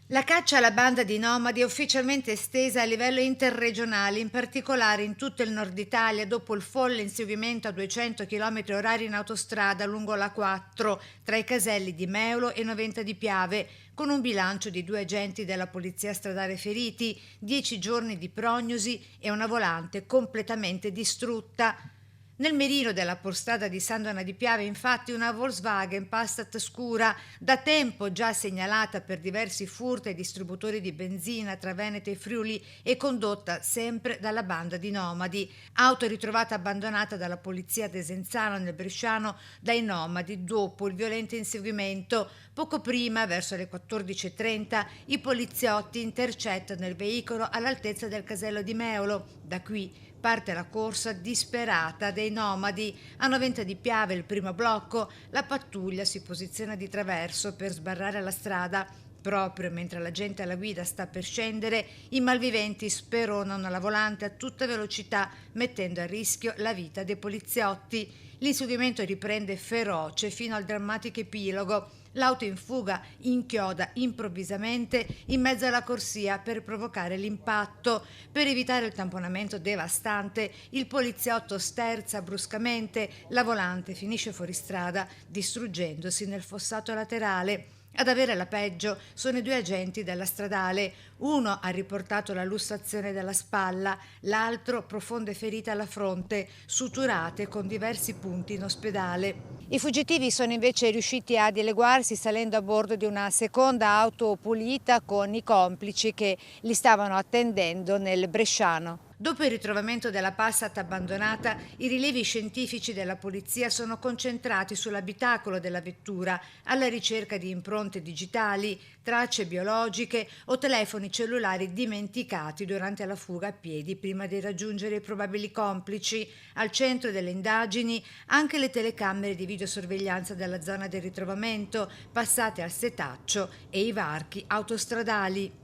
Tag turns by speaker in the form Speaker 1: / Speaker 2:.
Speaker 1: La caccia alla banda di nomadi è ufficialmente estesa a livello interregionale, in particolare in tutto il nord Italia, dopo il folle inseguimento a 200 km orari in autostrada lungo la 4 tra i caselli di Meulo e Noventa di Piave, con un bilancio di 2 agenti della polizia stradale feriti, 10 giorni di prognosi e una volante completamente distrutta. Nel mirino della porstrada di San Dona di Piave, infatti, una Volkswagen Passat scura, da tempo già segnalata per diversi furti ai distributori di benzina tra Veneto e Friuli e condotta sempre dalla banda di nomadi. Auto ritrovata abbandonata dalla polizia Desenzano nel Bresciano dai nomadi dopo il violento inseguimento. Poco prima, verso le 14:30, i poliziotti intercettano il veicolo all'altezza del casello di Meolo. Da qui parte la corsa disperata dei nomadi. A Noventa di Piave, il primo blocco, la pattuglia si posiziona di traverso per sbarrare la strada. Proprio mentre la gente alla guida sta per scendere, i malviventi speronano la volante a tutta velocità, mettendo a rischio la vita dei poliziotti. L'inseguimento riprende feroce fino al drammatico epilogo. L'auto in fuga inchioda improvvisamente in mezzo alla corsia per provocare l'impatto. Per evitare il tamponamento devastante, il poliziotto sterza bruscamente, la volante finisce fuori strada, distruggendosi nel fossato laterale. Ad avere la peggio sono i 2 agenti della stradale. Uno ha riportato la lussazione della spalla, l'altro profonde ferite alla fronte, suturate con diversi punti in ospedale. I fuggitivi sono invece riusciti a dileguarsi salendo a bordo di una seconda auto pulita con i complici che li stavano attendendo nel Bresciano. Dopo il ritrovamento della Passat abbandonata, i rilievi scientifici della polizia sono concentrati sull'abitacolo della vettura, alla ricerca di impronte digitali, tracce biologiche o telefoni cellulari dimenticati durante la fuga a piedi prima di raggiungere i probabili complici. Al centro delle indagini anche le telecamere di videosorveglianza della zona del ritrovamento, passate al setaccio, e i varchi autostradali.